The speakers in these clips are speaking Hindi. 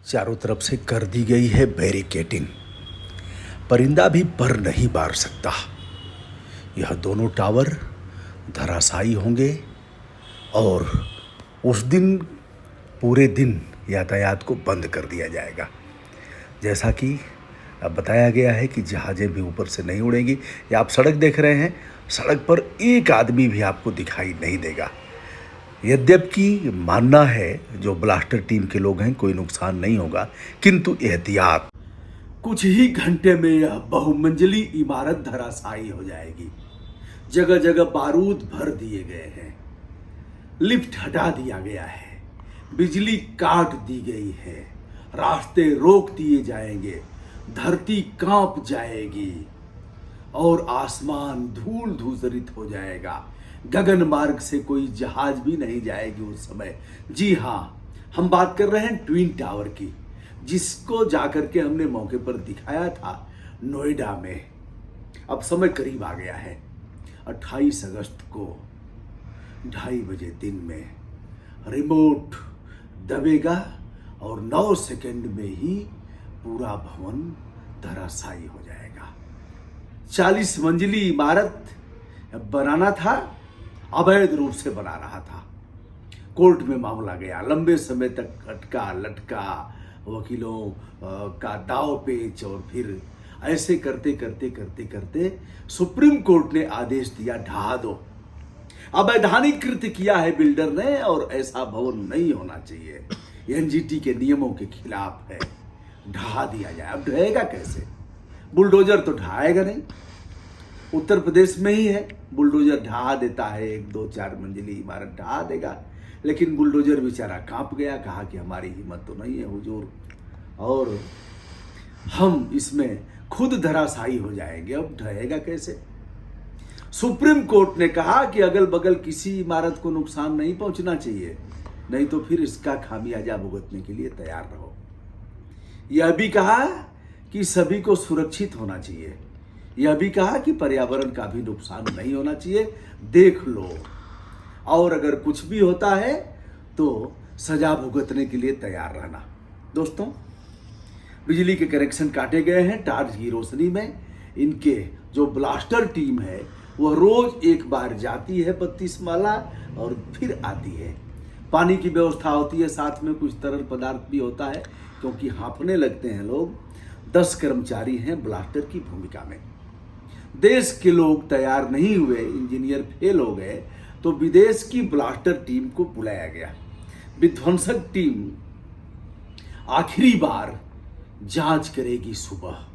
चारों तरफ से कर दी गई है बैरिकेडिंग। परिंदा भी पर नहीं मार सकता। यह दोनों टावर धराशायी होंगे और उस दिन पूरे दिन यातायात को बंद कर दिया जाएगा। जैसा कि अब बताया गया है कि जहाज़ें भी ऊपर से नहीं उड़ेंगी। या आप सड़क देख रहे हैं, सड़क पर एक आदमी भी आपको दिखाई नहीं देगा। यद्यपि मानना है जो ब्लास्टर टीम के लोग हैं कोई नुकसान नहीं होगा, किंतु एहतियात। कुछ ही घंटे में यह बहुमंजिली इमारत धराशायी हो जाएगी। जगह जगह बारूद भर दिए गए हैं, लिफ्ट हटा दिया गया है, बिजली काट दी गई है, रास्ते रोक दिए जाएंगे, धरती कांप जाएगी और आसमान धूल धूसरित हो जाएगा। गगन मार्ग से कोई जहाज भी नहीं जाएगी उस समय। जी हाँ, हम बात कर रहे हैं ट्विन टावर की, जिसको जाकर के हमने मौके पर दिखाया था नोएडा में। अब समय करीब आ गया है। 28 अगस्त को 2:30 बजे दिन में रिमोट दबेगा और 9 सेकंड में ही पूरा भवन धराशायी हो जाएगा। 40 मंजिली इमारत बनाना था, अवैध रूप से बना रहा था। कोर्ट में मामला गया, लंबे समय तक अटका लटका, वकीलों का दाव पेच, और फिर ऐसे करते करते करते करते सुप्रीम कोर्ट ने आदेश दिया, ढहा दो। अवैधानिक कृत्य किया है बिल्डर ने और ऐसा भवन नहीं होना चाहिए, एनजीटी के नियमों के खिलाफ है, ढहा दिया जाए। अब ढहेगा कैसे? बुलडोजर तो ढहाएगा नहीं। उत्तर प्रदेश में ही है, बुलडोजर ढहा देता है, 1 2 4 मंजिली इमारत ढहा देगा। लेकिन बुलडोजर बेचारा कांप गया, कहा कि हमारी हिम्मत तो नहीं है हुजूर, और हम इसमें खुद धराशायी हो जाएंगे। अब ढहेगा कैसे? सुप्रीम कोर्ट ने कहा कि अगल बगल किसी इमारत को नुकसान नहीं पहुंचना चाहिए, नहीं तो फिर इसका खामियाजा भुगतने के लिए तैयार रहो। यह भी कहा कि सभी को सुरक्षित होना चाहिए। यह भी कहा कि पर्यावरण का भी नुकसान नहीं होना चाहिए, देख लो, और अगर कुछ भी होता है तो सजा भुगतने के लिए तैयार रहना। दोस्तों, बिजली के कनेक्शन काटे गए हैं टार्च की रोशनी में। इनके जो ब्लास्टर टीम है वह रोज एक बार जाती है 32 माला और फिर आती है। पानी की व्यवस्था होती है, साथ में कुछ तरल पदार्थ भी होता है, क्योंकि हांफने लगते हैं लोग। 10 कर्मचारी हैं ब्लास्टर की भूमिका में। देश के लोग तैयार नहीं हुए, इंजीनियर फेल हो गए, तो विदेश की ब्लास्टर टीम को बुलाया गया। विध्वंसक टीम आखिरी बार जांच करेगी। सुबह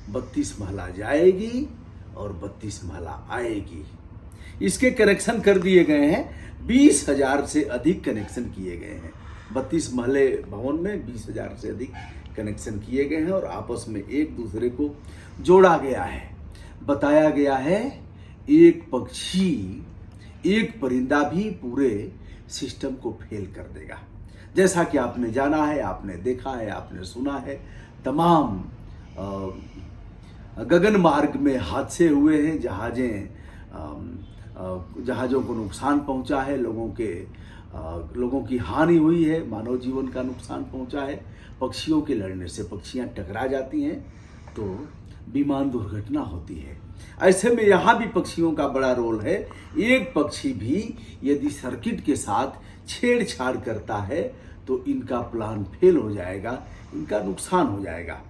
32 महला जाएगी और 32 महला आएगी। इसके कनेक्शन कर दिए गए हैं, 20,000 से अधिक कनेक्शन किए गए हैं। 32 महले भवन में 20,000 से अधिक कनेक्शन किए गए हैं और आपस में एक दूसरे को जोड़ा गया है। बताया गया है एक पक्षी, एक परिंदा भी पूरे सिस्टम को फेल कर देगा। जैसा कि आपने जाना है, आपने देखा है, आपने सुना है, तमाम गगन मार्ग में हादसे हुए हैं, जहाज़ों को नुकसान पहुंचा है, लोगों की हानि हुई है, मानव जीवन का नुकसान पहुंचा है। पक्षियों के लड़ने से पक्षियां टकरा जाती हैं तो विमान दुर्घटना होती है। ऐसे में यहाँ भी पक्षियों का बड़ा रोल है। एक पक्षी भी यदि सर्किट के साथ छेड़छाड़ करता है तो इनका प्लान फेल हो जाएगा, इनका नुकसान हो जाएगा।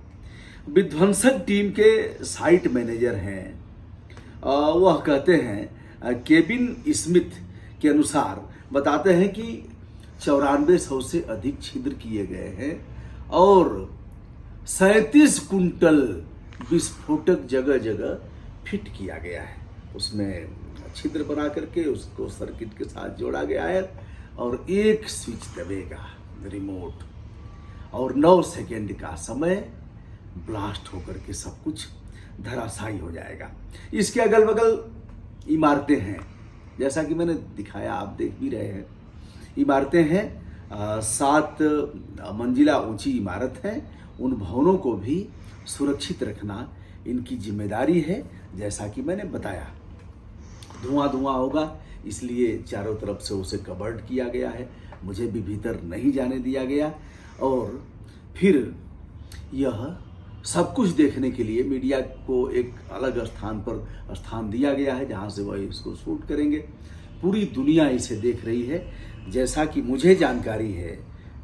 विध्वंसक टीम के साइट मैनेजर हैं, वह कहते हैं, केविन स्मिथ के अनुसार बताते हैं कि 9400 से छिद्र छिद्र किए गए हैं और 37 कुंटल विस्फोटक जगह जगह फिट किया गया है। उसमें छिद्र बना करके उसको सर्किट के साथ जोड़ा गया है और एक स्विच दबेगा रिमोट और 9 सेकेंड का समय ब्लास्ट होकर के सब कुछ धराशायी हो जाएगा। इसके अगल बगल इमारतें हैं, जैसा कि मैंने दिखाया, आप देख भी रहे हैं। इमारतें हैं, 7 मंजिला ऊंची इमारत है। उन भवनों को भी सुरक्षित रखना इनकी जिम्मेदारी है। जैसा कि मैंने बताया, धुआं होगा, इसलिए चारों तरफ से उसे कवर्ड किया गया है। मुझे भी भीतर नहीं जाने दिया गया और फिर यह सब कुछ देखने के लिए मीडिया को एक अलग स्थान पर स्थान दिया गया है जहां से वह इसको शूट करेंगे। पूरी दुनिया इसे देख रही है। जैसा कि मुझे जानकारी है,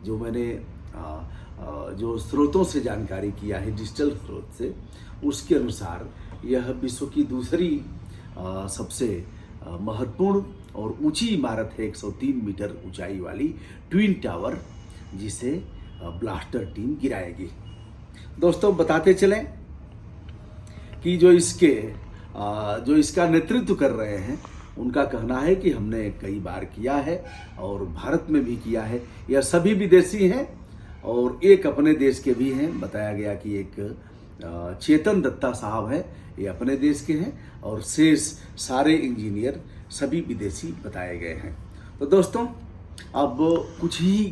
जो मैंने जो स्रोतों से जानकारी किया है, डिजिटल स्रोत से, उसके अनुसार यह विश्व की दूसरी सबसे महत्वपूर्ण और ऊंची इमारत है, 103 मीटर ऊंचाई वाली ट्विन टावर, जिसे ब्लास्टर टीम गिराएगी। दोस्तों, बताते चलें कि जो इसका नेतृत्व कर रहे हैं, उनका कहना है कि हमने कई बार किया है और भारत में भी किया है। यह सभी विदेशी हैं और एक अपने देश के भी हैं। बताया गया कि एक चेतन दत्ता साहब हैं, ये अपने देश के हैं, और शेष सारे इंजीनियर सभी विदेशी बताए गए हैं। तो दोस्तों, अब कुछ ही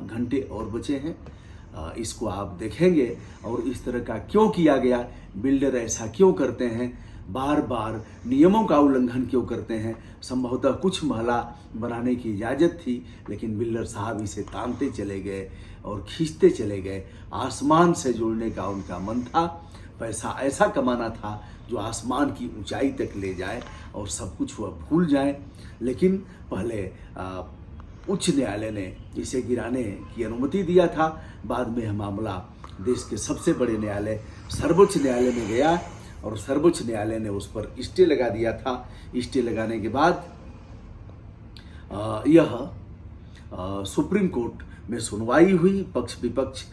घंटे और बचे हैं। इसको आप देखेंगे और इस तरह का क्यों किया गया, बिल्डर ऐसा क्यों करते हैं, बार बार नियमों का उल्लंघन क्यों करते हैं। संभवतः कुछ महला बनाने की इजाज़त थी, लेकिन बिल्डर साहब इसे तानते चले गए और खींचते चले गए। आसमान से जुड़ने का उनका मन था, पैसा ऐसा कमाना था जो आसमान की ऊंचाई तक ले जाए और सब कुछ वह भूल जाए। लेकिन पहले उच्च न्यायालय ने इसे गिराने की अनुमति दिया था। बाद में यह मामला देश के सबसे बड़े न्यायालय सर्वोच्च न्यायालय में गया और सर्वोच्च न्यायालय ने उस पर स्टे लगा दिया था। स्टे लगाने के बाद यह सुप्रीम कोर्ट में सुनवाई हुई, पक्ष विपक्ष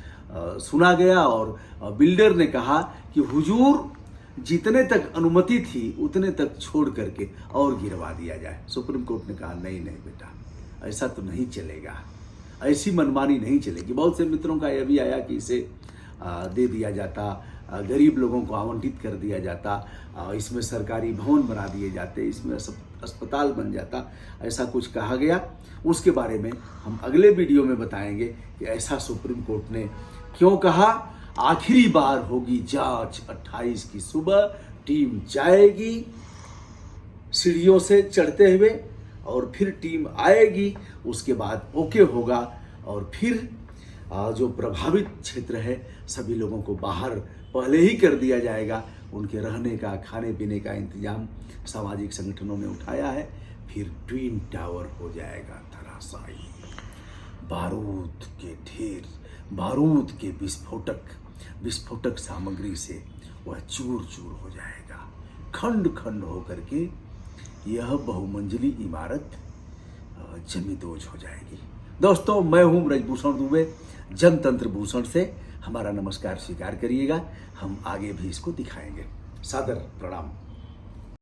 सुना गया और बिल्डर ने कहा कि हुजूर, जितने तक अनुमति थी उतने तक छोड़ करके और गिरवा दिया जाए। सुप्रीम कोर्ट ने कहा नहीं बेटा, ऐसा तो नहीं चलेगा, ऐसी मनमानी नहीं चलेगी। बहुत से मित्रों का यह भी आया कि इसे दे दिया जाता, गरीब लोगों को आवंटित कर दिया जाता, इसमें सरकारी भवन बना दिए जाते, इसमें अस्पताल बन जाता, ऐसा कुछ कहा गया। उसके बारे में हम अगले वीडियो में बताएंगे कि ऐसा सुप्रीम कोर्ट ने क्यों कहा। आखिरी बार होगी जांच, 28 की सुबह टीम जाएगी सीढ़ियों से चढ़ते हुए और फिर टीम आएगी, उसके बाद ओके होगा और फिर जो प्रभावित क्षेत्र है सभी लोगों को बाहर पहले ही कर दिया जाएगा। उनके रहने का, खाने पीने का इंतजाम सामाजिक संगठनों ने उठाया है। फिर ट्विन टावर हो जाएगा धराशायी। बारूद के ढेर, बारूद के विस्फोटक सामग्री से वह चूर चूर हो जाएगा। खंड खंड होकर के यह बहुमंजिली इमारत जमींदोज हो जाएगी। दोस्तों, मैं हूं ब्रजभूषण दुबे, जनतंत्र भूषण से। हमारा नमस्कार स्वीकार करिएगा, हम आगे भी इसको दिखाएंगे। सादर प्रणाम।